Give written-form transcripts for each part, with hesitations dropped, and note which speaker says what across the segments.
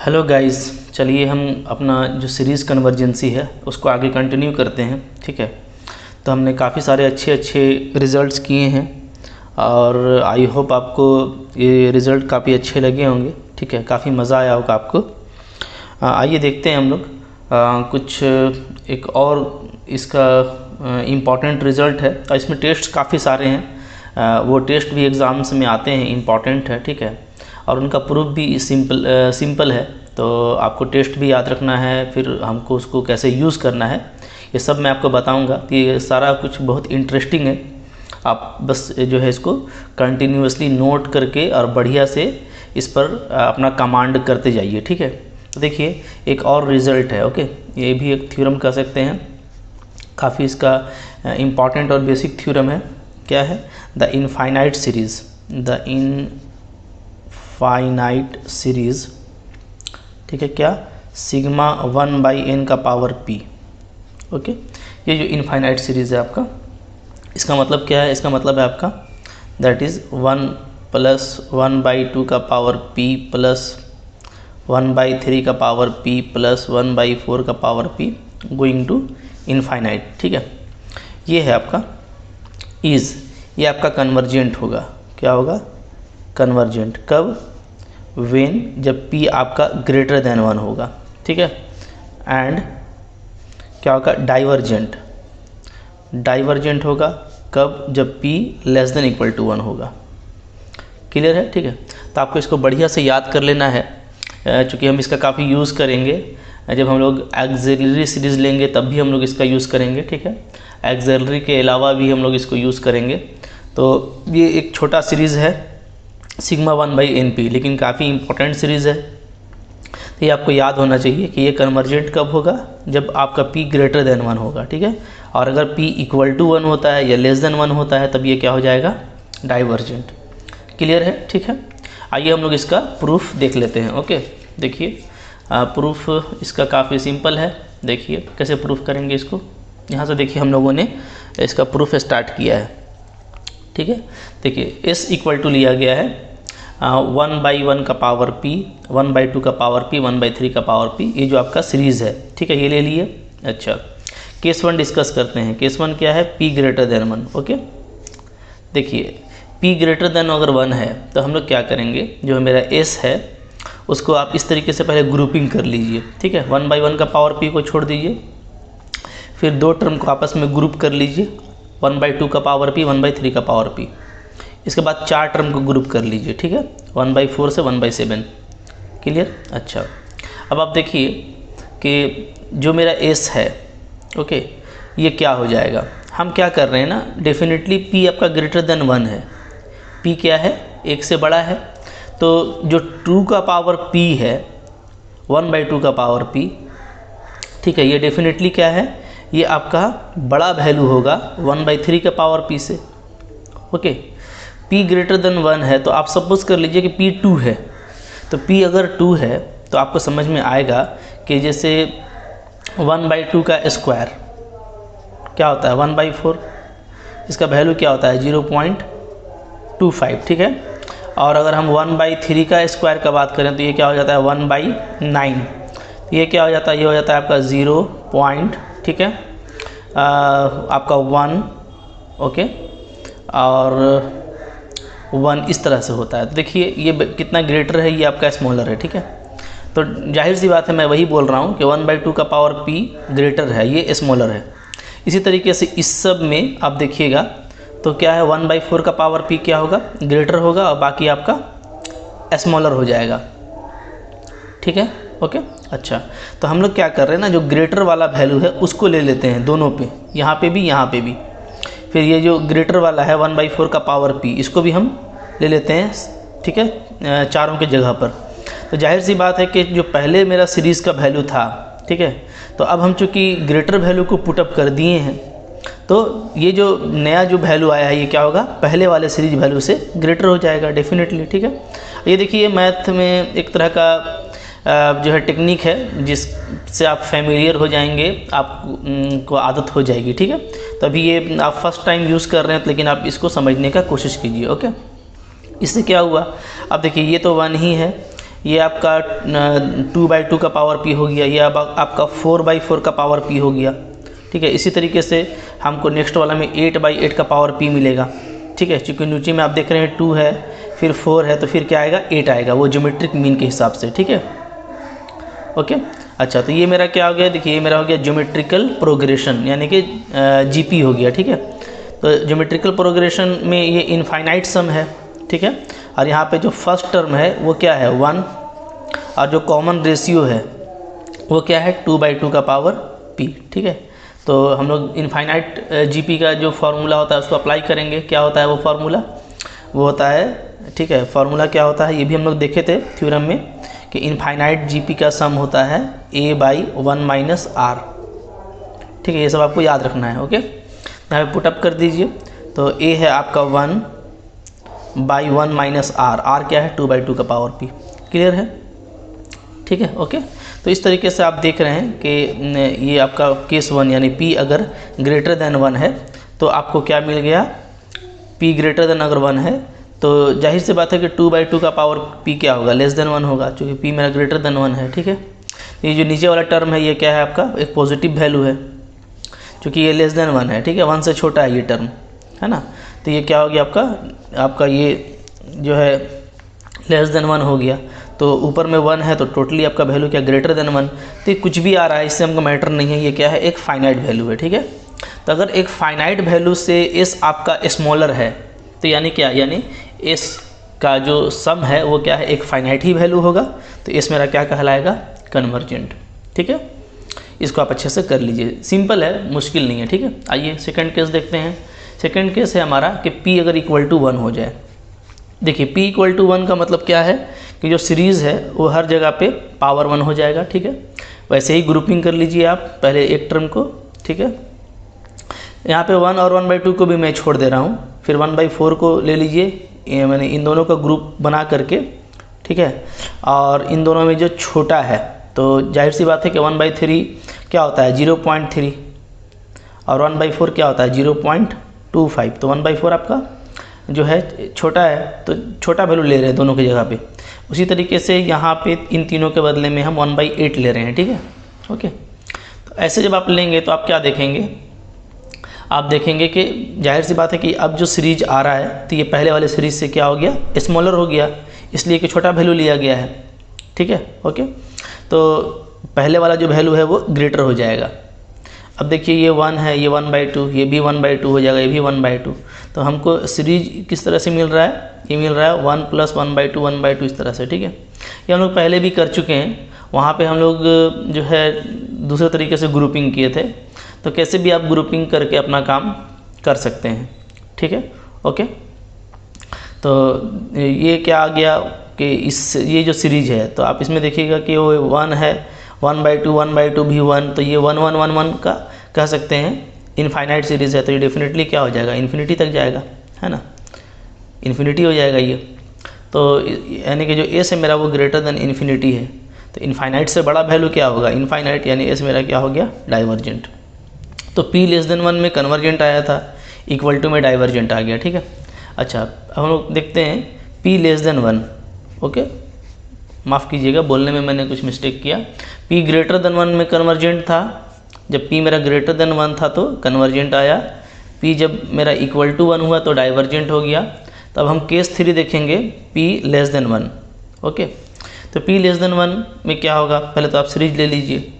Speaker 1: Hello guys, चलिए हम अपना जो सीरीज़ कन्वर्जेंसी है उसको आगे कंटिन्यू करते हैं। ठीक है, तो हमने काफ़ी सारे अच्छे रिज़ल्ट्स किए हैं और आई होप आपको ये रिज़ल्ट काफ़ी अच्छे लगे होंगे। ठीक है, काफ़ी मज़ा आया होगा आपको। आइए देखते हैं हम लोग कुछ एक और इसका इम्पॉर्टेंट रिज़ल्ट है और इसमें टेस्ट काफ़ी सारे हैं। वो टेस्ट भी एग्ज़ाम्स में आते हैं, इम्पॉर्टेंट है। ठीक है, और उनका प्रूफ भी सिंपल है, तो आपको टेस्ट भी याद रखना है, फिर हमको उसको कैसे यूज़ करना है ये सब मैं आपको बताऊंगा। कि ये सारा कुछ बहुत इंटरेस्टिंग है। आप बस जो है इसको कंटिन्यूअसली नोट करके और बढ़िया से इस पर अपना कमांड करते जाइए। ठीक है, तो देखिए एक और रिज़ल्ट है। ओके, ये भी एक थ्योरम कह सकते हैं, काफ़ी इसका इम्पॉर्टेंट और बेसिक थ्योरम है। क्या है? The infinite series, the infinite series. ठीक है, क्या? सिग्मा 1/n का पावर p। ओके, ये जो इनफाइनाइट सीरीज़ है आपका, इसका मतलब क्या है? इसका मतलब है आपका दैट इज़ 1 + 1/2 का पावर p प्लस 1/3 का पावर p प्लस 1/4 का power p going to infinite. ठीक है, ये है आपका इज़, ये आपका कन्वर्जेंट होगा। क्या होगा? कन्वर्जेंट। कब? वेन, जब p आपका ग्रेटर देन 1 होगा। ठीक है, एंड क्या होगा? डाइवर्जेंट। डाइवर्जेंट होगा कब? जब p <= 1 होगा। क्लियर है? ठीक है, तो आपको इसको बढ़िया से याद कर लेना है, चूँकि हम इसका काफ़ी यूज़ करेंगे। जब हम लोग एक्सिलरी सीरीज़ लेंगे तब भी हम लोग इसका यूज़ करेंगे। ठीक है, एक्सिलरी के अलावा भी हम लोग इसको यूज़ करेंगे। तो ये एक छोटा सीरीज़ है सिग्मा 1/np, लेकिन काफ़ी इंपॉर्टेंट सीरीज़ है। तो ये आपको याद होना चाहिए कि ये कन्वर्जेंट कब होगा? जब आपका p ग्रेटर देन 1 होगा। ठीक है, और अगर p = 1 होता है या <= 1 होता है तब ये क्या हो जाएगा? डाइवर्जेंट। क्लियर है? ठीक है, आइए हम लोग इसका प्रूफ देख लेते हैं। ओके, देखिए प्रूफ इसका काफ़ी सिंपल है। देखिए कैसे प्रूफ करेंगे इसको। यहाँ से देखिए हम लोगों ने इसका प्रूफ स्टार्ट किया है। ठीक है, देखिए s = लिया गया है 1/1 का पावर p, 1/2 का पावर p, 1/3 का पावर p। ये जो आपका सीरीज़ है, ठीक है, ये ले लिए। अच्छा, केस 1 डिस्कस करते हैं। केस 1 क्या है? p > 1। ओके, देखिए p > अगर 1 है तो हम लोग क्या करेंगे? जो मेरा s है उसको आप इस तरीके से पहले ग्रुपिंग कर लीजिए। ठीक है, 1/1 का पावर p को छोड़ दीजिए, फिर दो टर्म को आपस में ग्रुप कर लीजिए, 1/2 का पावर p, 1/3 का पावर p। इसके बाद 4 टर्म को ग्रुप कर लीजिए। ठीक है, 1/4 से 1/7। क्लियर? अच्छा, अब आप देखिए कि जो मेरा s है, ओके, ये क्या हो जाएगा? हम क्या कर रहे हैं ना, डेफिनेटली p आपका <= 1 है। p क्या है? 1 से बड़ा है। तो जो 2 का पावर p है, 1/2 का पावर p, ठीक है, ये डेफिनेटली क्या है? ये आपका बड़ा वैल्यू होगा 1/3 का पावर p से। ओके, p > 1 है तो आप सपोज कर लीजिए कि p 2 है। तो p अगर 2 है तो आपको समझ में आएगा कि जैसे 1/2 का स्क्वायर क्या होता है? 1/4। इसका वैल्यू क्या होता है? 0.25। ठीक है, और अगर हम 1/3 का स्क्वायर का बात करें तो ये क्या हो जाता है? 1/9। ये क्या हो जाता है? ये हो जाता है आपका 0. ठीक है, आपका 1। ओके, और 1 इस तरह से होता है। तो देखिए ये कितना ग्रेटर है, ये आपका स्मॉलर है। ठीक है, तो जाहिर सी बात है, मैं वही बोल रहा हूँ कि 1/2 का पावर p ग्रेटर है, ये स्मॉलर है। इसी तरीके से इस सब में आप देखिएगा तो क्या है? 1/4 का पावर p क्या होगा? ग्रेटर होगा, और बाकी आपका स्मॉलर हो जाएगा। ठीक है, ओके। अच्छा, तो हम लोग क्या कर रहे हैं ना, जो ग्रेटर वाला वैल्यू है उसको ले लेते हैं दोनों पे, यहाँ पे भी, यहाँ पे भी। फिर ये जो ग्रेटर वाला है 1/4 का पावर p, इसको भी हम ले लेते हैं। ठीक है, चारों के जगह पर। तो जाहिर सी बात है कि जो पहले मेरा सीरीज़ का वैल्यू था, ठीक है, तो अब हम चूँकि ग्रेटर वैल्यू को पुटअप कर दिए हैं, तो ये जो नया जो वैल्यू आया है ये क्या होगा? पहले वाले सीरीज वैल्यू से ग्रेटर हो जाएगा डेफिनेटली। ठीक है, ये देखिए मैथ में एक तरह का जो है टेक्निक है जिससे आप फैमिलियर हो जाएंगे, आपको आदत हो जाएगी। ठीक है, तो अभी ये आप फर्स्ट टाइम यूज़ कर रहे हैं, लेकिन आप इसको समझने का कोशिश कीजिए। ओके, इससे क्या हुआ? अब देखिए ये तो 1 ही है, ये आपका 2/2 का पावर p हो गया, ये अब आपका 4/4 का पावर p हो गया, ठीक है। इसी तरीके से हमको नेक्स्ट वाला में 8/8 का पावर p मिलेगा, ठीक है। चूँकि नीचे में आप देख रहे हैं 2 है, फिर 4 है, तो फिर क्या आएगा 8 आएगा, वो ज्योमेट्रिक मीन के हिसाब से, ठीक है। ओके, अच्छा, तो ये मेरा क्या हो गया, देखिए ये मेरा हो गया ज्योमेट्रिकल प्रोग्रेशन, यानी कि जीपी हो गया, ठीक है। तो ज्योमेट्रिकल प्रोग्रेशन में ये इनफाइनाइट सम है, ठीक है। और यहाँ पे जो फर्स्ट टर्म है वो क्या है 1, और जो कॉमन रेशियो है वो क्या है 2/2 का पावर p, ठीक है। तो हम लोग इनफाइनाइट जीपी का जो फार्मूला होता है उसको अप्लाई करेंगे। क्या होता है वो फार्मूला, वो होता है, ठीक है, फार्मूला क्या होता है ये भी हम लोग देखे थे थ्योरम में कि इनफाइनाइट जीपी का सम होता है a/1 - r, ठीक है। ये सब आपको याद रखना है, ओके। यहाँ पे पुटअप कर दीजिए, तो a है आपका 1/1 - r, r क्या है 2/2 का पावर p, क्लियर है, ठीक है, ओके। तो इस तरीके से आप देख रहे हैं कि ये आपका केस 1 यानी p अगर ग्रेटर देन 1 है तो आपको क्या मिल गया, p ग्रेटर देन अगर 1 है तो जाहिर सी बात है कि 2/2 का पावर p क्या होगा, लेस देन 1 होगा, क्योंकि p मेरा ग्रेटर देन 1 है, ठीक है। ये जो नीचे वाला टर्म है ये क्या है आपका एक पॉजिटिव वैल्यू है, क्योंकि ये लेस देन 1 है, ठीक है, 1 से छोटा है ये टर्म, है ना। तो ये क्या हो गया आपका ये जो है लेस देन 1 हो गया, तो ऊपर में 1 है तो टोटली आपका वैल्यू क्या ग्रेटर देन 1। तो ये कुछ भी आ रहा है इससे हमको मैटर नहीं है, ये क्या है एक फाइनाइट वैल्यू है, ठीक है। तो अगर एक फाइनाइट वैल्यू से s आपका स्मॉलर है तो यानी क्या, यानी s का जो सम है वो क्या है एक फाइनाइट ही वैल्यू होगा, तो s मेरा क्या कहलाएगा कन्वर्जेंट, ठीक है। इसको आप अच्छे से कर लीजिए, सिंपल है, मुश्किल नहीं है, ठीक है। आइए सेकंड केस देखते हैं। सेकंड केस है हमारा कि p अगर इक्वल टू 1 हो जाए। देखिए p इक्वल टू 1 का मतलब क्या है कि जो सीरीज़ है वो हर जगह पे पावर 1 हो जाएगा, ठीक है। वैसे ही ग्रुपिंग कर लीजिए आप पहले एक टर्म को, ठीक है। यहाँ पे 1 और 1/2 को भी मैं छोड़ दे रहा हूँ, फिर 1/4 को ले लीजिए, मैंने इन दोनों का ग्रुप बना करके, ठीक है। और इन दोनों में जो छोटा है तो जाहिर सी बात है कि 1/3 क्या होता है 0.3 और 1/4 क्या होता है 0.25, तो 1/4 आपका जो है छोटा है, तो छोटा वैल्यू ले रहे हैं दोनों की जगह पे। उसी तरीके से यहाँ पे इन तीनों के बदले में हम 1/8 ले रहे हैं, ठीक है, ओके। तो ऐसे जब आप लेंगे तो आप क्या देखेंगे, आप देखेंगे कि जाहिर सी बात है कि अब जो सीरीज आ रहा है तो ये पहले वाले सीरीज से क्या हो गया स्मॉलर हो गया, इसलिए कि छोटा वैल्यू लिया गया है, ठीक है, ओके। तो पहले वाला जो वैल्यू है वो ग्रेटर हो जाएगा। अब देखिए ये 1 है, ये 1/2, ये भी 1/2 हो जाएगा, ये भी 1/2। तो हमको सीरीज किस तरह से मिल रहा है, ये मिल रहा है 1 + 1/2 1/2 इस तरह से, ठीक है। ये हम लोग पहले भी कर चुके हैं, वहाँ पे हम लोग जो है दूसरे तरीके से ग्रुपिंग किए थे, तो कैसे भी आप ग्रुपिंग करके अपना काम कर सकते हैं, ठीक है, ओके। तो ये क्या आ गया कि इस ये जो सीरीज है तो आप इसमें देखिएगा कि वो 1 है, 1/2 1/2 भी 1, तो ये 1 1 1 1 का कह सकते हैं इनफाइनाइट सीरीज़ है, तो ये डेफिनेटली क्या हो जाएगा इन्फिनिटी तक जाएगा, है ना, इन्फिनिटी हो जाएगा ये। तो यानी कि जो एस है मेरा वो ग्रेटर देन इन्फिनिटी है, तो इनफाइनाइट से बड़ा वैल्यू क्या होगा इनफाइनाइट, यानी एस मेरा क्या हो गया डाइवर्जेंट। तो p < 1 में कन्वर्जेंट आया था, इक्वल टू में डाइवर्जेंट आ गया, ठीक है। अच्छा अब हम लोग देखते हैं p < 1, ओके, माफ़ कीजिएगा बोलने में मैंने कुछ मिस्टेक किया। p ग्रेटर देन 1 में कन्वर्जेंट था, जब p मेरा ग्रेटर देन 1 था तो कन्वर्जेंट आया, p जब मेरा इक्वल टू 1 हुआ तो डाइवर्जेंट हो गया। तब हम केस 3 देखेंगे p < 1, ओके। तो p < 1 में क्या होगा, पहले तो आप सीरीज ले लीजिए,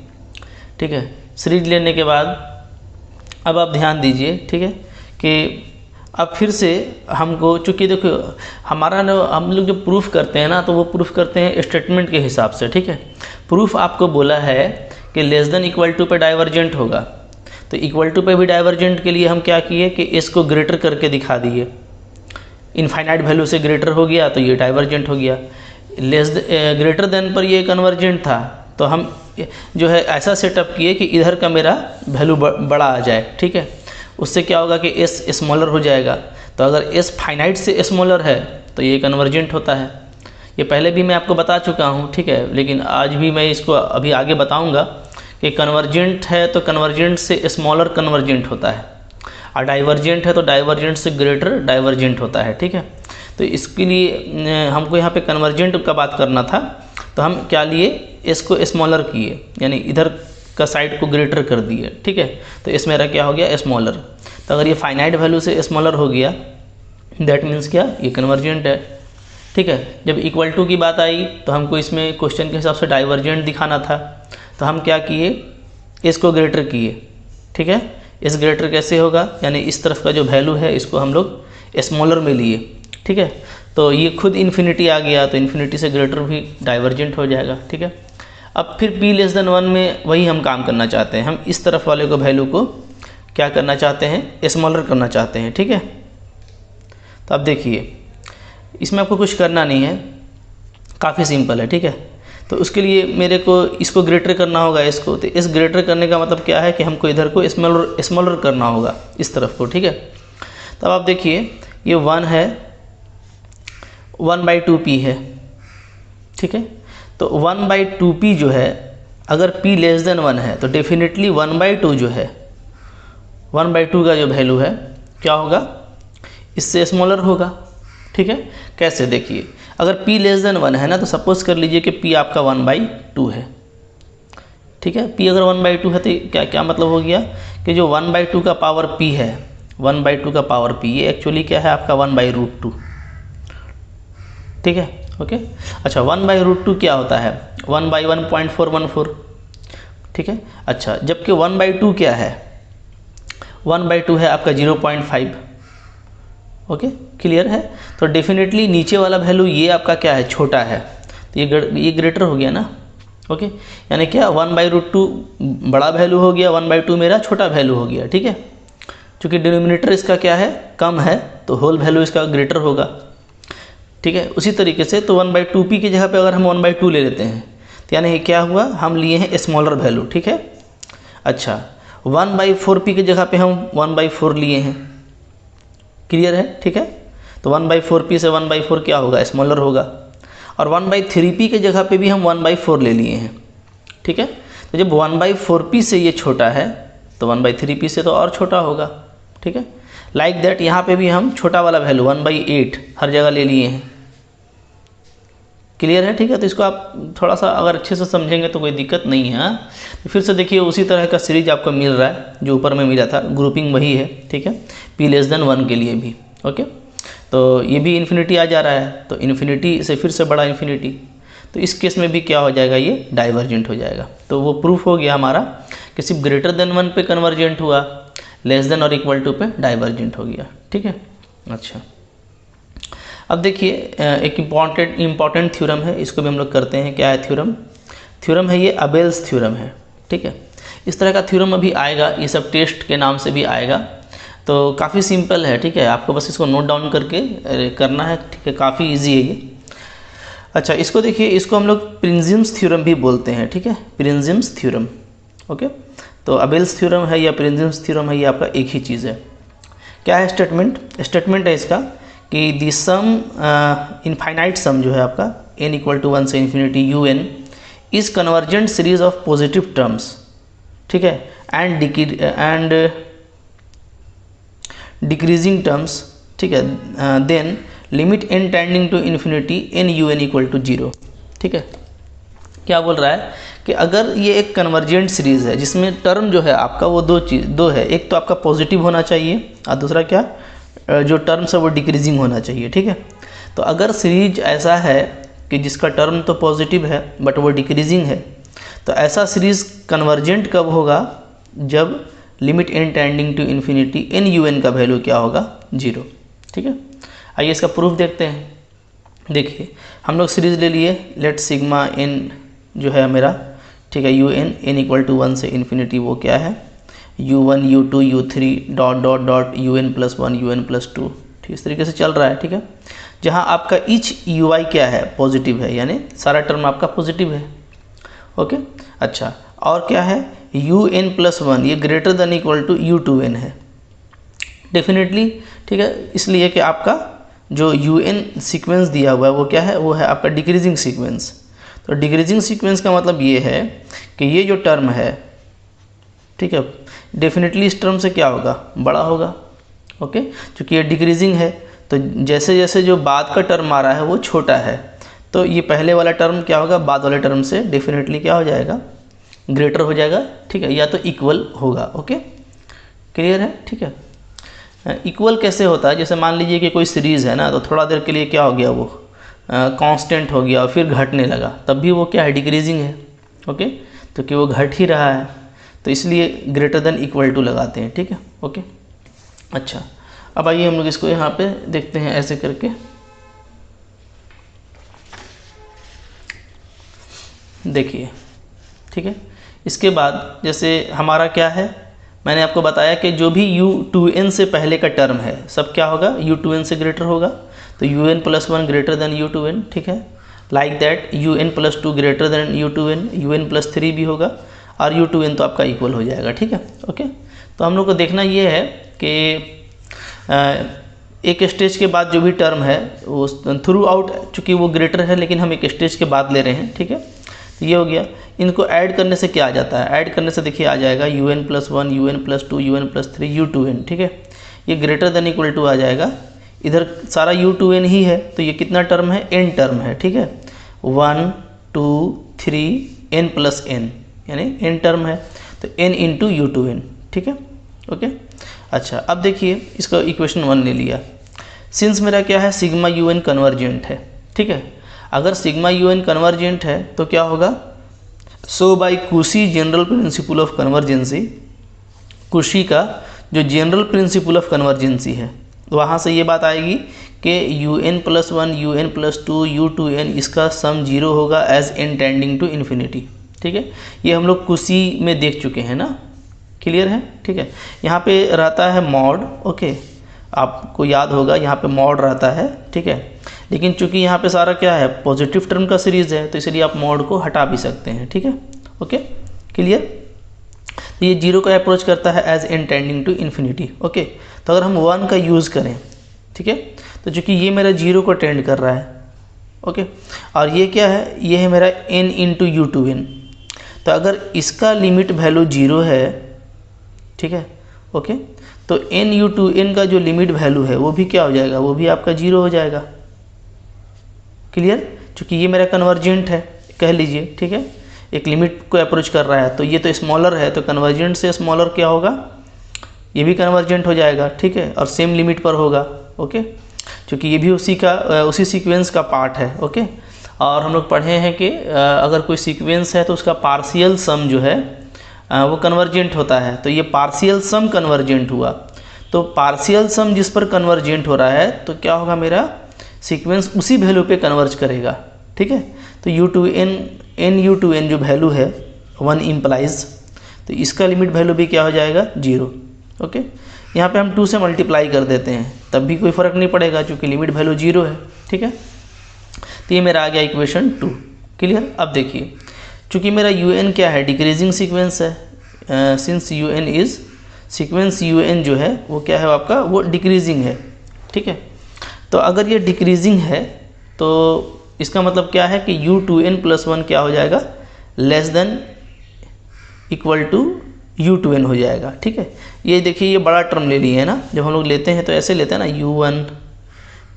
Speaker 1: ठीक है। सीरीज लेने के बाद अब आप ध्यान दीजिए, ठीक है, कि अब फिर से हमको चूँकि देखो हमारा ना हम लोग जो प्रूफ करते हैं ना तो वो प्रूफ करते हैं स्टेटमेंट के हिसाब से, ठीक है। प्रूफ आपको बोला है कि लेस देन इक्वल टू पे डाइवर्जेंट होगा, तो इक्वल टू पे भी डाइवर्जेंट के लिए हम क्या किए कि इसको ग्रेटर करके दिखा दिए, इनफाइनाइट वैल्यू से ग्रेटर हो गया तो ये डाइवर्जेंट हो गया। ग्रेटर देन पर ये कन्वर्जेंट था तो हम जो है ऐसा सेटअप किए कि इधर का मेरा वैल्यू बड़ा आ जाए, ठीक है। उससे क्या होगा कि एस स्मॉलर हो जाएगा, तो अगर एस फाइनाइट से स्मॉलर है तो ये कन्वर्जेंट होता है। ये पहले भी मैं आपको बता चुका हूँ, ठीक है, लेकिन आज भी मैं इसको अभी आगे बताऊँगा कि कन्वर्जेंट है तो कन्वर्जेंट से स्मॉलर कन्वर्जेंट होता है, और डाइवर्जेंट है तो डाइवर्जेंट से ग्रेटर डाइवर्जेंट होता है, ठीक है। तो इसके लिए हमको यहाँ पे कन्वर्जेंट का बात करना था, तो हम क्या लिए, एस को स्मॉलर किए, यानी इधर का साइड को ग्रेटर कर दिए, ठीक है। तो इस मेरा क्या हो गया, स्मॉलर। तो अगर ये फाइनाइट वैल्यू से स्मॉलर हो गया, दैट मीन्स क्या, ये कन्वर्जेंट है, ठीक है। जब इक्वल टू की बात आई तो हमको इसमें क्वेश्चन के हिसाब से डाइवर्जेंट दिखाना था, तो हम क्या किए, इसको ग्रेटर किए, ठीक है। इस ग्रेटर कैसे होगा, यानी इस तरफ का जो वैल्यू है इसको हम लोग स्मॉलर में लिए, ठीक है। तो ये खुद इन्फिनिटी आ गया, तो इन्फिनिटी से ग्रेटर भी डाइवर्जेंट हो जाएगा, ठीक है। अब फिर p<1 में वही हम काम करना चाहते हैं, हम इस तरफ वाले को वैल्यू को क्या करना चाहते हैं, स्मॉलर करना चाहते हैं, ठीक है। तो अब देखिए इसमें आपको कुछ करना नहीं है, काफ़ी सिंपल है, ठीक है। तो उसके लिए मेरे को इसको ग्रेटर करना होगा, इसको, तो इस ग्रेटर करने का मतलब क्या है कि हमको इधर को स्मॉलर करना होगा, इस तरफ को, ठीक है। तब आप देखिए ये 1 है, 1/2p है, ठीक है। तो 1/2p जो है, अगर p<1 है तो डेफिनेटली 1/2 जो है, 1/2 का जो वैल्यू है क्या होगा, इससे स्मॉलर होगा, ठीक है। कैसे, देखिए अगर p<1 है ना, तो सपोज कर लीजिए कि p आपका 1/2 है, ठीक है। p अगर 1/2 है तो क्या क्या मतलब हो गया कि जो 1/2 का पावर p है, 1/2 का पावर p, ये एक्चुअली क्या है आपका 1/√2, ठीक है, ओके। अच्छा 1/√2 क्या होता है, 1/1.414, ठीक है। अच्छा जबकि 1/2 क्या है, 1/2 है आपका 0.5, ओके, क्लियर है। तो डेफिनेटली नीचे वाला वैल्यू ये आपका क्या है, छोटा है, तो ये ग्रेटर हो गया ना, ओके। यानी क्या 1/√2 बड़ा वैल्यू हो गया, 1/2 मेरा छोटा वैल्यू हो गया, ठीक है। क्योंकि डिनोमिनेटर इसका क्या है, कम है, तो होल वैल्यू इसका ग्रेटर होगा, ठीक है। उसी तरीके से तो 1/2p की जगह पे अगर हम 1/2 ले लेते हैं, तो यानी क्या हुआ, हम लिए हैं स्मॉलर वैल्यू, ठीक है। अच्छा 1/4p की जगह पे हम 1/4 लिए हैं, क्लियर है, ठीक है। तो 1/4p से 1/4 क्या होगा, स्मॉलर होगा। और 1/3p के जगह पे भी हम 1/4 ले लिए हैं, ठीक है। तो जब 1/4p से ये छोटा है तो 1/3p से तो और छोटा होगा, ठीक है। लाइक दैट यहाँ पे भी हम छोटा वाला वैल्यू 1/8 हर जगह ले लिए हैं, क्लियर है, ठीक है। तो इसको आप थोड़ा सा अगर अच्छे से समझेंगे तो कोई दिक्कत नहीं है। तो फिर से देखिए उसी तरह का सीरीज आपको मिल रहा है जो ऊपर में मिला था, ग्रुपिंग वही है, ठीक है, p<1 के लिए भी, ओके। तो ये भी इन्फिनिटी आ जा रहा है, तो इन्फिनिटी से फिर से बड़ा इन्फिनिटी, तो इस केस में भी क्या हो जाएगा, ये डाइवर्जेंट हो जाएगा। तो वो प्रूफ हो गया हमारा कि सिर्फ >1 पे कन्वर्जेंट हुआ, < पे डाइवर्जेंट हो गया, ठीक है। अच्छा अब देखिए एक इम्पॉर्टेंट थ्योरम है, इसको भी हम लोग करते हैं। क्या है थ्योरम है ये अबेल्स थ्योरम है, ठीक है। इस तरह का थ्योरम अभी आएगा, ये सब टेस्ट के नाम से भी आएगा, तो काफ़ी सिंपल है, ठीक है। आपको बस इसको नोट डाउन करके करना है, ठीक है, काफ़ी इजी है ये। अच्छा इसको देखिए, इसको हम लोग प्रिंजिम्स थ्योरम भी बोलते हैं, ठीक है, प्रिंजिम्स थ्योरम, ओके। तो अबेल्स थ्योरम है या प्रिंजिम्स थ्योरम है, ये आपका एक ही चीज़ है। क्या है स्टेटमेंट है इसका कि दी सम इनफाइनाइट सम जो है आपका n = 1 से infinity un is convergent series of positive terms, ठीक है, एंड डिक्रीजिंग टर्म्स, ठीक है, then limit n tending to infinity n un = 0, ठीक है। क्या बोल रहा है कि अगर ये एक कन्वर्जेंट सीरीज़ है जिसमें टर्म जो है आपका वो दो है, एक तो आपका पॉजिटिव होना चाहिए और दूसरा क्या, जो टर्म्स है वो डिक्रीजिंग होना चाहिए, ठीक है। तो अगर सीरीज ऐसा है कि जिसका टर्म तो पॉजिटिव है बट वो डिक्रीजिंग है, तो ऐसा सीरीज़ कन्वर्जेंट कब होगा, जब limit n tending to infinity n un का वैल्यू क्या होगा, 0, ठीक है। आइए इसका प्रूफ देखते हैं। देखिए हम लोग सीरीज़ ले लिए, लेट सिग्मा n जो है मेरा, ठीक है, un n = 1 से इन्फिनिटी वो क्या है, u1 u2 u3 ... un+1 un+2, ठीक इस तरीके से चल रहा है, ठीक है। जहाँ आपका ईच ui क्या है, पॉजिटिव है, यानी सारा टर्म आपका पॉजिटिव है, ओके। अच्छा और क्या है, un+1 ये > u2n है डेफिनेटली, ठीक है। इसलिए कि आपका जो un सीक्वेंस दिया हुआ है वो क्या है, वो है आपका डिक्रीजिंग सीक्वेंस। तो डिक्रीजिंग सीक्वेंस का मतलब ये है कि ये जो टर्म है, ठीक है, डेफिनेटली इस टर्म से क्या होगा, बड़ा होगा, ओके। क्योंकि ये डिक्रीजिंग है, तो जैसे जैसे जो बाद का टर्म आ रहा है वो छोटा है, तो ये पहले वाला टर्म क्या होगा, बाद वाले टर्म से डेफिनेटली क्या हो जाएगा, ग्रेटर हो जाएगा, ठीक है, या तो इक्वल होगा। ओके, क्लियर है, ठीक है। इक्वल कैसे होता है, जैसे मान लीजिए कि कोई सीरीज़ है ना, तो थोड़ा देर के लिए क्या हो गया, वो कांस्टेंट हो गया और फिर घटने लगा, तब भी वो क्या है, डिक्रीजिंग है। ओके, तो कि वो घट ही रहा है, तो इसलिए ग्रेटर देन इक्वल टू लगाते हैं, ठीक है। ओके, अच्छा, अब आइए हम लोग इसको यहाँ पे देखते हैं ऐसे करके। देखिए, ठीक है, इसके बाद जैसे हमारा क्या है, मैंने आपको बताया कि जो भी u2n से पहले का टर्म है सब क्या होगा, u2n से ग्रेटर होगा, तो un+1 ग्रेटर देन u2n, ठीक है। Like that un+2 greater than u2n, un+3 भी होगा, और u2n तो आपका इक्वल हो जाएगा, ठीक है। ओके, तो हम लोग को देखना ये है कि एक स्टेज के बाद जो भी टर्म है वो थ्रू आउट, चूँकि वो ग्रेटर है लेकिन हम एक स्टेज के बाद ले रहे हैं, ठीक है। तो ये हो गया, इनको ऐड करने से क्या आ जाता है, ऐड करने से देखिए आ जाएगा un+1 un+2 un+3 u2n, ठीक है। ये ग्रेटर देन इक्वल टू आ जाएगा, इधर सारा u2n ही है, तो ये कितना टर्म है, n टर्म है, ठीक है। 1 2 3 n+n, यानी n टर्म है, तो n इंटू u2n, ठीक है। ओके, अच्छा, अब देखिए इसका इक्वेशन 1 ले लिया, सिंस मेरा क्या है, सिग्मा un कन्वर्जेंट है, ठीक है। अगर सिग्मा un कन्वर्जेंट है तो क्या होगा, सो बाय कुशी जनरल प्रिंसिपल ऑफ कन्वर्जेंसी, कुशी का जो जनरल प्रिंसिपल ऑफ कन्वर्जेंसी है, तो वहाँ से ये बात आएगी कि un+1 un+2 u2n इसका सम 0 होगा as n tending to infinity, ठीक है। ये हम लोग कुशी में देख चुके हैं ना, क्लियर है, ठीक है। यहाँ पे रहता है मॉड, ओके, आपको याद होगा यहाँ पे मॉड रहता है, ठीक है। लेकिन चूंकि यहाँ पे सारा क्या है, पॉजिटिव टर्म का सीरीज़ है, तो इसलिए आप मॉड को हटा भी सकते हैं, ठीक है। Okay, clear. तो ये 0 का अप्रोच करता है as n tending to infinity. Okay, तो अगर हम 1 का यूज़ करें, ठीक है, तो चूँकि ये मेरा 0 को टेंड कर रहा है, ओके, और ये क्या है, ये है मेरा n इंटू u2n, तो अगर इसका लिमिट वैल्यू 0 है, ठीक है, ओके, तो n u2n का जो लिमिट वैल्यू है वो भी क्या हो जाएगा, वो भी आपका 0 हो जाएगा, क्लियर। चूँकि ये मेरा कन्वर्जेंट है, कह लीजिए, ठीक है, एक लिमिट को अप्रोच कर रहा है, तो ये तो स्मॉलर है, तो कन्वर्जेंट से स्मॉलर क्या होगा, ये भी कन्वर्जेंट हो जाएगा, ठीक है, और सेम लिमिट पर होगा। ओके, क्योंकि ये भी उसी सीक्वेंस का पार्ट है। ओके, और हम लोग पढ़े हैं कि अगर कोई सीक्वेंस है तो उसका पार्शियल सम जो है वो कन्वर्जेंट होता है, तो ये पार्शियल सम कन्वर्जेंट हुआ, तो पार्शियल सम जिस पर कन्वर्जेंट हो रहा है तो क्या होगा, मेरा सीक्वेंस उसी वैल्यू पे कन्वर्ज करेगा, ठीक है। तो n जो वैल्यू है 1 इम्प्लाइज, तो इसका लिमिट वैल्यू भी क्या हो जाएगा, 0। ओके, यहाँ पे हम 2 से मल्टीप्लाई कर देते हैं, तब भी कोई फ़र्क नहीं पड़ेगा क्योंकि लिमिट वैल्यू 0 है, ठीक है। तो ये मेरा आ गया इक्वेशन 2, क्लियर। अब देखिए, चूँकि मेरा un क्या है, डिक्रीजिंग सीक्वेंस है, since un is sequence un जो है वो क्या है आपका, वो डिक्रीजिंग है, ठीक है। तो अगर ये डिक्रीजिंग है तो इसका मतलब क्या है कि u2n+1 क्या हो जाएगा, less than equal to u2n हो जाएगा, ठीक है। ये देखिए, ये बड़ा टर्म ले लिए है ना, जब हम लोग लेते हैं तो ऐसे लेते हैं ना, u1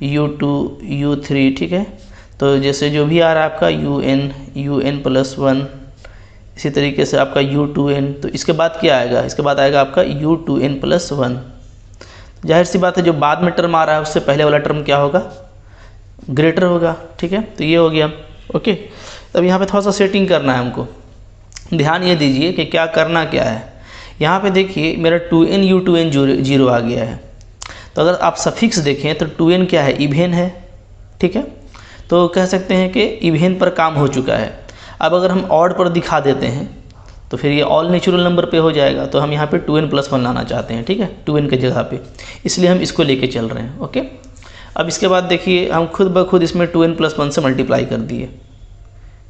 Speaker 1: u2 u3, ठीक है। तो जैसे जो भी आ रहा है आपका un+1, इसी तरीके से आपका u2n, तो इसके बाद क्या आएगा, इसके बाद आएगा आपका u2n+1। जाहिर सी बात है, जो बाद में टर्म आ रहा है उससे पहले वाला टर्म क्या होगा, ग्रेटर होगा, ठीक है। तो ये हो गया। ओके, तब यहाँ पे थोड़ा सा सेटिंग करना है हमको, ध्यान ये दीजिए कि क्या करना क्या है। यहाँ पे देखिए मेरा 2n u2n 0 आ गया है, तो अगर आप सफिक्स देखें तो 2n क्या है, इवेन है, ठीक है। तो कह सकते हैं कि इवेन पर काम हो चुका है। अब अगर हम ऑड पर दिखा देते हैं तो फिर ये ऑल नेचुरल नंबर पे हो जाएगा, तो हम यहाँ पे 2n+1 लाना चाहते हैं, ठीक है, 2n के जगह पे, इसलिए हम इसको लेके चल रहे हैं। ओके, अब इसके बाद देखिए हम खुद ब खुद इसमें 2n+1 से मल्टीप्लाई कर दिए।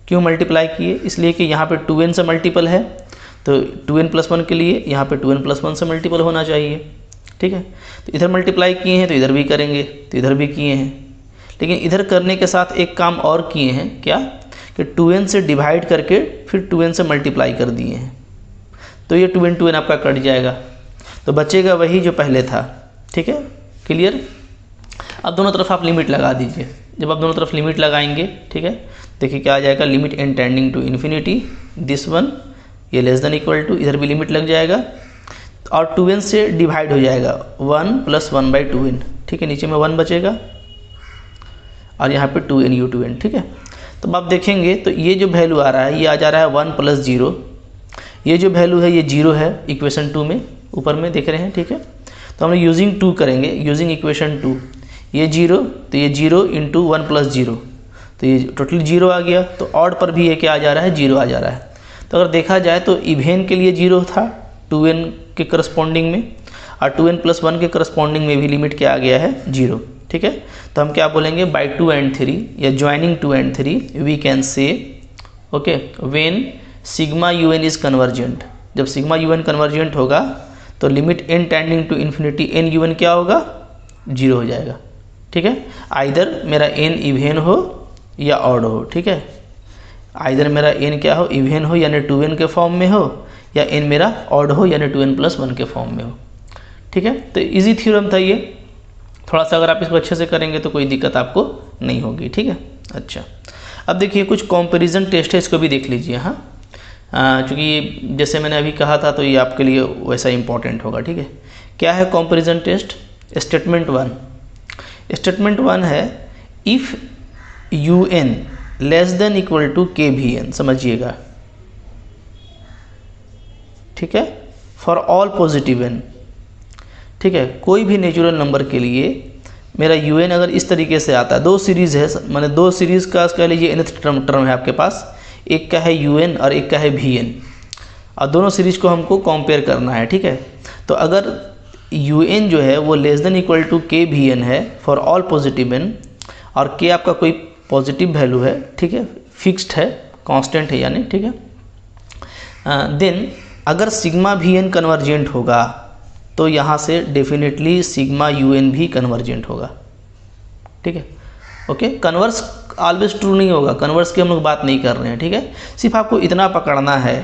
Speaker 1: क्यों मल्टीप्लाई किए, इसलिए कि यहाँ पे 2n से मल्टीपल है, तो 2n+1 के लिए यहाँ पे 2n+1 से मल्टीपल होना चाहिए, ठीक है। तो इधर मल्टीप्लाई किए हैं तो इधर भी करेंगे, तो इधर भी किए हैं, लेकिन इधर करने के साथ एक काम और किए हैं, क्या कि 2n से डिवाइड करके फिर 2n से मल्टीप्लाई कर दिए हैं, तो ये 2n आपका कट जाएगा, तो बचेगा वही जो पहले था, ठीक है, क्लियर। अब दोनों तरफ आप लिमिट लगा दीजिए, जब आप दोनों तरफ लिमिट लगाएंगे, ठीक है, देखिए क्या आ जाएगा, limit n tending to infinity this one, ये लेस देन इक्वल टू, इधर भी लिमिट लग जाएगा और 2n से डिवाइड हो जाएगा 1 + 1/2n, ठीक है, नीचे में 1 बचेगा और यहाँ पे 2n u2n, ठीक है। तो आप देखेंगे तो ये जो वैल्यू आ रहा है ये आ जा रहा है 1 + 0, ये जो वैल्यू है ये 0 है इक्वेशन 2 में, ऊपर में देख रहे हैं, ठीक है। तो हम यूजिंग 2 करेंगे, यूजिंग इक्वेशन 2, ये 0 तो ये 0 × 1 + 0, तो ये टोटली 0 आ गया। तो ऑड पर भी ये क्या आ जा रहा है, 0 आ जा रहा है। तो अगर देखा जाए तो इवेन के लिए 0 था 2n के करस्पॉन्डिंग में, और 2n + 1 के करस्पॉन्डिंग में भी लिमिट क्या आ गया है, 0, ठीक है। तो हम क्या बोलेंगे, बाई 2 and 3 या joining 2 and 3 we can say, okay, when sigma un is convergent, जब सिग्मा un कन्वर्जेंट होगा तो limit n tending to infinity n un क्या होगा, 0 हो जाएगा, ठीक है। आइदर मेरा n इवेन हो या ऑड हो, ठीक है, आइदर मेरा n क्या हो, इवेन हो यानी 2n के फॉर्म में हो, या n मेरा ऑड हो यानी 2n + 1 के फॉर्म में हो, ठीक है। तो इजी थ्योरम था ये, थोड़ा सा अगर आप इसको अच्छे से करेंगे तो कोई दिक्कत आपको नहीं होगी, ठीक है। अच्छा, अब देखिए कुछ कंपैरिजन टेस्ट है, इसको भी देख लीजिए। हाँ, क्योंकि जैसे मैंने अभी कहा था तो ये आपके लिए वैसा इंपॉर्टेंट होगा, ठीक है। क्या है कंपैरिजन टेस्ट, स्टेटमेंट 1 है if un less than equal to kVn, समझिएगा, ठीक है, फॉर ऑल पॉजिटिव n, ठीक है, कोई भी नेचुरल नंबर के लिए मेरा un अगर इस तरीके से आता है, 2 सीरीज़ है, मैंने 2 सीरीज़ का कह लीजिए nth टर्म है आपके पास, एक का है un और एक का है vn, और दोनों सीरीज को हमको कंपेयर करना है, ठीक है। तो अगर un जो है वो less than equal to kVn है फॉर ऑल पॉजिटिव n, और k आपका कोई पॉजिटिव वैल्यू है, ठीक है, फिक्स्ड है, कांस्टेंट है यानी, ठीक है, देन अगर सिग्मा vn कन्वर्जेंट होगा तो यहाँ से डेफिनेटली सिग्मा un भी कन्वर्जेंट होगा, ठीक है, ओके। कन्वर्स ऑलवेज ट्रू नहीं होगा, कन्वर्स की हम लोग बात नहीं कर रहे हैं, ठीक है। सिर्फ आपको इतना पकड़ना है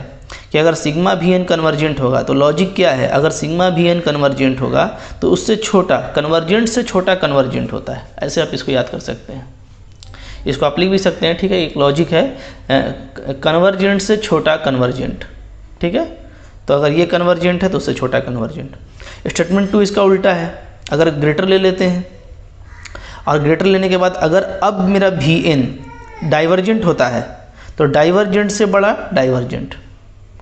Speaker 1: कि अगर सिग्मा vn कन्वर्जेंट होगा तो लॉजिक क्या है, अगर सिग्मा vn कन्वर्जेंट होगा तो उससे छोटा, कन्वर्जेंट से छोटा कन्वर्जेंट होता है, ऐसे आप इसको याद कर सकते हैं, इसको आप लिख भी सकते हैं, ठीक है। एक लॉजिक है, कन्वर्जेंट से छोटा कन्वर्जेंट, ठीक है। तो अगर ये कन्वर्जेंट है तो उससे छोटा कन्वर्जेंट। स्टेटमेंट 2 इसका उल्टा है, अगर ग्रेटर ले लेते हैं और ग्रेटर लेने के बाद अगर अब मेरा vn डाइवर्जेंट होता है तो डाइवर्जेंट से बड़ा डाइवर्जेंट,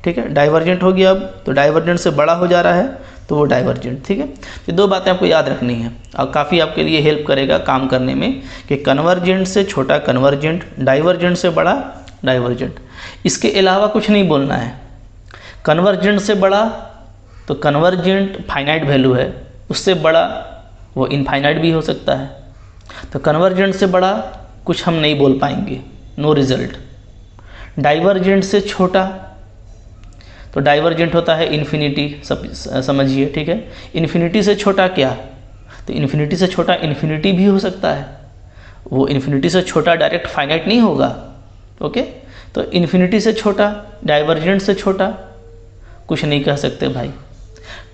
Speaker 1: ठीक है, डाइवर्जेंट हो गया, अब तो डाइवर्जेंट से बड़ा हो जा रहा है तो वो डाइवर्जेंट, ठीक है। ये 2 बातें आपको याद रखनी है और काफ़ी आपके लिए हेल्प करेगा काम करने में, कि कन्वर्जेंट से छोटा कन्वर्जेंट, डाइवर्जेंट से बड़ा डाइवर्जेंट। इसके अलावा कुछ नहीं बोलना है। कन्वर्जेंट से बड़ा तो कन्वर्जेंट फाइनाइट वैल्यू है, उससे बड़ा वो इनफाइनाइट भी हो सकता है, तो कन्वर्जेंट से बड़ा कुछ हम नहीं बोल पाएंगे, नो रिजल्ट। डाइवर्जेंट से छोटा तो डाइवर्जेंट होता है इन्फिनिटी, समझिए, ठीक है। इन्फिनिटी से छोटा क्या, तो इन्फिनिटी से छोटा इन्फिनिटी भी हो सकता है, वो इन्फिनिटी से छोटा डायरेक्ट फाइनाइट नहीं होगा, ओके। तो इन्फिनिटी से छोटा, डाइवर्जेंट से छोटा कुछ नहीं कह सकते भाई।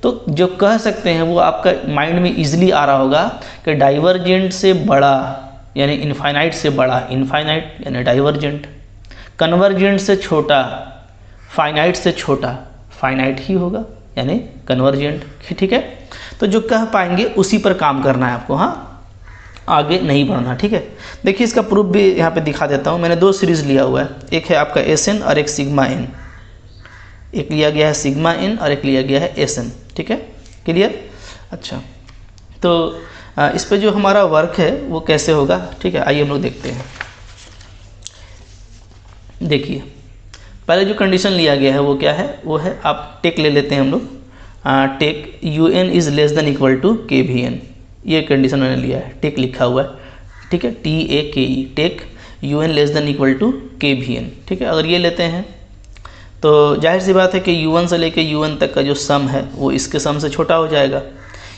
Speaker 1: तो जो कह सकते हैं वो आपका माइंड में इजीली आ रहा होगा कि डाइवर्जेंट से बड़ा यानी इनफाइनाइट से बड़ा इनफाइनाइट यानी डाइवर्जेंट, कन्वर्जेंट से छोटा फाइनाइट से छोटा फाइनाइट ही होगा यानी कन्वर्जेंट, ठीक है। तो जो कह पाएंगे उसी पर काम करना है आपको, हाँ, आगे नहीं बढ़ना, ठीक है। देखिए इसका प्रूफ भी यहाँ पे दिखा देता हूँ। मैंने 2 सीरीज़ लिया हुआ है, एक है आपका Sn और एक सिग्मा n, एक लिया गया है सिग्मा n और एक लिया गया है Sn, ठीक है, क्लियर। अच्छा, तो इस पे जो हमारा वर्क है वो कैसे होगा, ठीक है, आइए हम लोग देखते हैं। देखिए पहले जो कंडीशन लिया गया है वो क्या है, वो है आप टेक ले लेते हैं हम लोग, take un is less than equal to kVn, ये कंडीशन मैंने लिया है, टेक लिखा हुआ है, ठीक है, TAKE, take un less than equal to kVn, ठीक है। अगर ये लेते हैं तो जाहिर सी बात है कि u1 से लेके un तक का जो सम है वो इसके सम से छोटा हो जाएगा,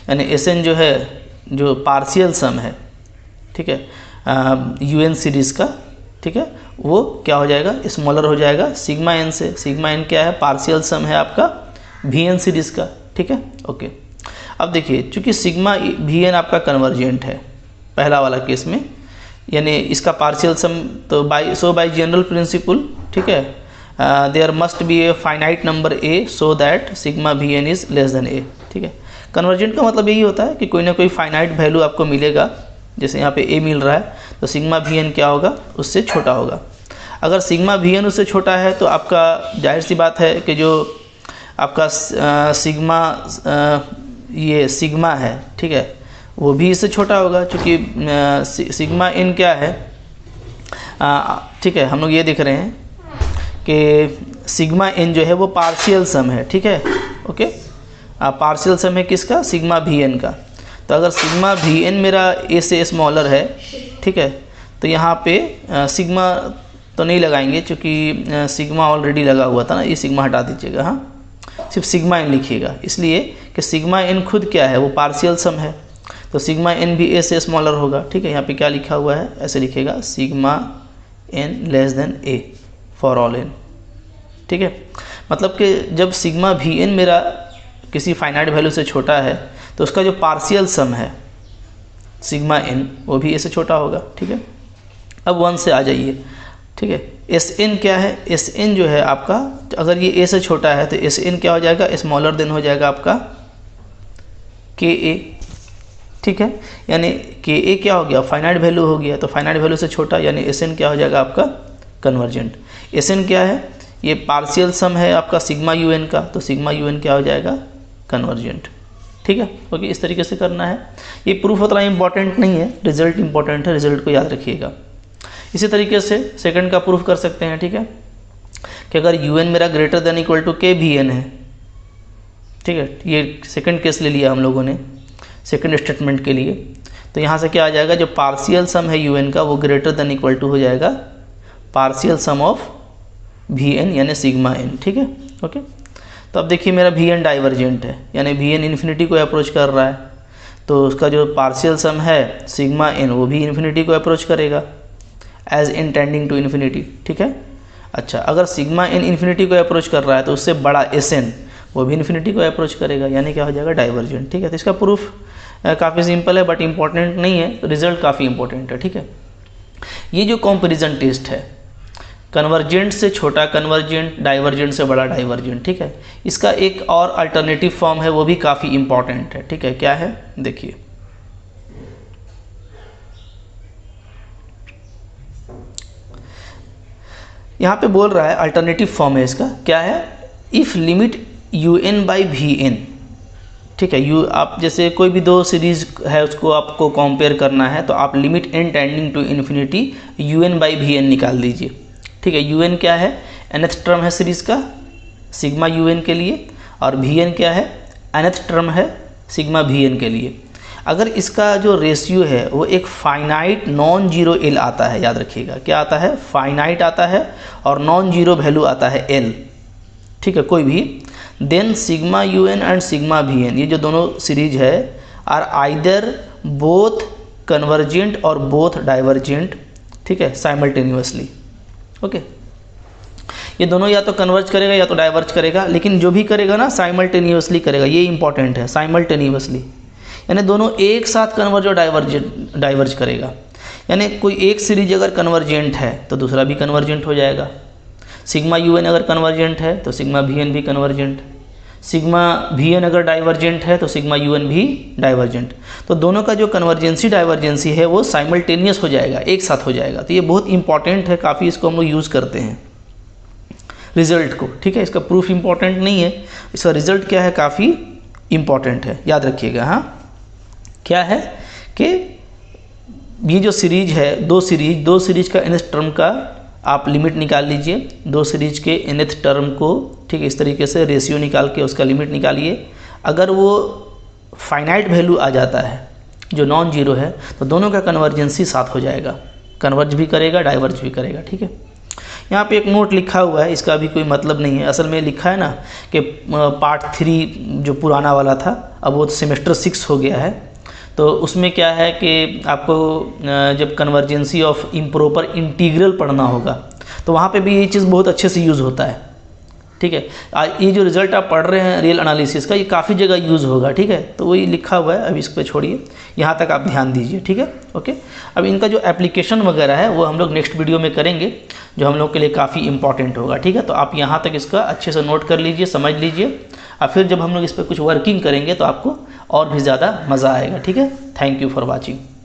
Speaker 1: यानी Sn जो है जो पार्शियल सम है, ठीक है, un सीरीज़ का, ठीक है, वो क्या हो जाएगा, स्मॉलर हो जाएगा सिग्मा n से। सिग्मा n क्या है, पार्शियल सम है आपका vn सीरीज़ का, ठीक है, ओके। अब देखिए चूँकि सिग्मा vn आपका कन्वर्जेंट है पहला वाला केस में, यानी इसका पार्शियल सम, तो बाय जनरल प्रिंसिपल, ठीक है, there must be a finite number a so that sigma v n is less than a, ठीक है। कन्वर्जेंट का मतलब यही होता है कि कोई ना कोई फाइनाइट वैल्यू आपको मिलेगा, जैसे यहाँ पे ए मिल रहा है तो सिग्मा वी एन क्या होगा, उससे छोटा होगा। अगर सिग्मा वी एन उससे छोटा है तो आपका जाहिर सी बात है कि जो आपका ये सिग्मा है, ठीक है, वो भी इससे छोटा होगा, क्योंकि सिग्मा एन क्या है, ठीक है, हम लोग ये देख रहे हैं कि सिग्मा एन जो है वो पार्शियल सम है, ठीक है, ओके, पार्शियल सम है किसका, सिग्मा वी एन का। तो अगर सिग्मा वी एन मेरा ए से स्मॉलर है, ठीक है, तो यहाँ पे सिग्मा तो नहीं लगाएंगे, क्योंकि सिग्मा ऑलरेडी लगा हुआ था ना, ये सिग्मा हटा दीजिएगा, हाँ, सिर्फ सिग्मा एन लिखिएगा, इसलिए कि सिग्मा एन खुद क्या है, वो पार्शियल सम है, तो सिग्मा एन भी ए से स्मॉलर होगा, ठीक है। यहाँ पे क्या लिखा हुआ है, ऐसे लिखेगा sigma n less than a for all n, ठीक है। मतलब कि जब सिग्मा वी एन मेरा किसी फाइनाइट वैल्यू से छोटा है तो उसका जो पार्शियल सम है सिग्मा एन वो भी ए से छोटा होगा, ठीक है। अब 1 से आ जाइए, ठीक है। एस एन क्या है, एस एन जो है आपका, अगर ये ए से छोटा है तो एस एन क्या हो जाएगा, स्मॉलर देन हो जाएगा आपका के ए, ठीक है। यानी के ए क्या हो गया, फाइनाइट वैल्यू हो गया, तो फाइनाइट वैल्यू से छोटा, यानी एस एन क्या हो जाएगा आपका कन्वर्जेंट। एस एन क्या है, ये पार्शियल सम है आपका सिग्मा यू एन का, तो सिग्मा यू एन क्या हो जाएगा कन्वर्जेंट, ठीक है। ओके, इस तरीके से करना है। ये प्रूफ उतना इंपॉर्टेंट नहीं है, रिजल्ट इंपॉर्टेंट है, रिजल्ट को याद रखिएगा। इसी तरीके से सेकंड का प्रूफ कर सकते हैं, ठीक है, कि अगर यू एन मेरा ग्रेटर देन इक्वल टू के वी एन है, ठीक है, ये सेकंड केस ले लिया हम लोगों ने सेकंड स्टेटमेंट के लिए, तो यहाँ से क्या आ जाएगा, जो पार्शियल सम है यू एन का वो ग्रेटर देन इक्वल टू हो जाएगा partial sum of v n यानी सिग्मा एन, ठीक है, ओके। तो अब देखिए मेरा वी एन डाइवर्जेंट है, यानी वी एन इन्फिनिटी को अप्रोच कर रहा है, तो उसका जो पार्शियल सम है सिग्मा एन वो भी इन्फिनिटी को अप्रोच करेगा as n tending to infinity, ठीक है। अच्छा, अगर सिग्मा एन इन्फिनिटी को अप्रोच कर रहा है तो उससे बड़ा एस एन वो भी इन्फिनिटी को अप्रोच करेगा, यानी क्या हो जाएगा डाइवर्जेंट, ठीक है। तो इसका प्रूफ काफ़ी सिंपल है बट इंपॉर्टेंट नहीं है, रिजल्ट काफ़ी इंपॉर्टेंट है, ठीक है। ये जो कंपैरिजन टेस्ट है, कन्वर्जेंट से छोटा कन्वर्जेंट, डाइवर्जेंट से बड़ा डाइवर्जेंट, ठीक है, इसका एक और अल्टरनेटिव फॉर्म है, वो भी काफ़ी इंपॉर्टेंट है, ठीक है। क्या है देखिए, यहाँ पे बोल रहा है अल्टरनेटिव फॉर्म है इसका, क्या है, if limit u n by v n, ठीक है। यू आप जैसे कोई भी दो सीरीज है उसको आपको कंपेयर करना है, तो आप limit n tending to infinity u n by v n निकाल दीजिए, ठीक है। यू एन क्या है, nth टर्म है सीरीज का सिग्मा यू एन के लिए, और वी एन क्या है, nth टर्म है सिग्मा वी एन के लिए। अगर इसका जो रेशियो है वो एक फाइनाइट नॉन जीरो एल आता है, याद रखिएगा क्या आता है, फाइनाइट आता है और नॉन जीरो वैल्यू आता है एल, ठीक है, कोई भी, then sigma u n and sigma v n, ये जो दोनों सीरीज है, आर आइदर बोथ कन्वर्जेंट और बोथ डाइवर्जेंट, ठीक है, साइमल्टेनियसली, ओके। ये दोनों या तो कन्वर्ज करेगा या तो डाइवर्ज करेगा, लेकिन जो भी करेगा ना साइमल्टेनियसली करेगा, ये इंपॉर्टेंट है, साइमल्टेनियसली, यानी दोनों एक साथ कन्वर्ज और डाइवर्ज करेगा। यानी कोई एक सीरीज अगर कन्वर्जेंट है तो दूसरा भी कन्वर्जेंट हो जाएगा, सिग्मा यू एन अगर कन्वर्जेंट है तो सिग्मा वी एन भी कन्वर्जेंट, सिग्मा वी एन अगर डाइवर्जेंट है तो सिग्मा यू एन भी डाइवर्जेंट। तो दोनों का जो कन्वर्जेंसी डाइवर्जेंसी है वो साइमल्टेनियस हो जाएगा, एक साथ हो जाएगा। तो ये बहुत इंपॉर्टेंट है, काफ़ी इसको हम लोग यूज़ करते हैं रिजल्ट को, ठीक है। इसका प्रूफ इंपॉर्टेंट नहीं है, इसका रिजल्ट क्या है, काफ़ी इंपॉर्टेंट है, याद रखिएगा। हाँ, क्या है कि ये जो सीरीज है, दो सीरीज का nth टर्म का आप लिमिट निकाल लीजिए, दो सीरीज के nth टर्म को, ठीक है, इस तरीके से रेशियो निकाल के उसका लिमिट निकालिए। अगर वो फाइनाइट वैल्यू आ जाता है जो नॉन जीरो है तो दोनों का कन्वर्जेंसी साथ हो जाएगा, कन्वर्ज भी करेगा डाइवर्ज भी करेगा, ठीक है। यहाँ पे एक नोट लिखा हुआ है, इसका भी कोई मतलब नहीं है, असल में लिखा है ना कि पार्ट 3 जो पुराना वाला था अब वो सेमेस्टर 6 हो गया है, तो उसमें क्या है कि आपको जब कन्वर्जेंसी ऑफ इम्प्रॉपर इंटीग्रल पढ़ना होगा तो वहाँ पे भी ये चीज़ बहुत अच्छे से यूज़ होता है, ठीक है। ये जो रिज़ल्ट आप पढ़ रहे हैं रियल एनालिसिस का, ये काफ़ी जगह यूज़ होगा, ठीक है। तो वही लिखा हुआ है, अब इस पर छोड़िए, यहाँ तक आप ध्यान दीजिए, ठीक है। ओके, अब इनका जो एप्लीकेशन वगैरह है वो हम लोग नेक्स्ट वीडियो में करेंगे, जो हम लोग के लिए काफ़ी इंपॉर्टेंट होगा, ठीक है। तो आप यहाँ तक इसका अच्छे से नोट कर लीजिए, समझ लीजिए, और फिर जब हम लोग इस पर कुछ वर्किंग करेंगे तो आपको और भी ज़्यादा मज़ा आएगा, ठीक है। Thank you for watching.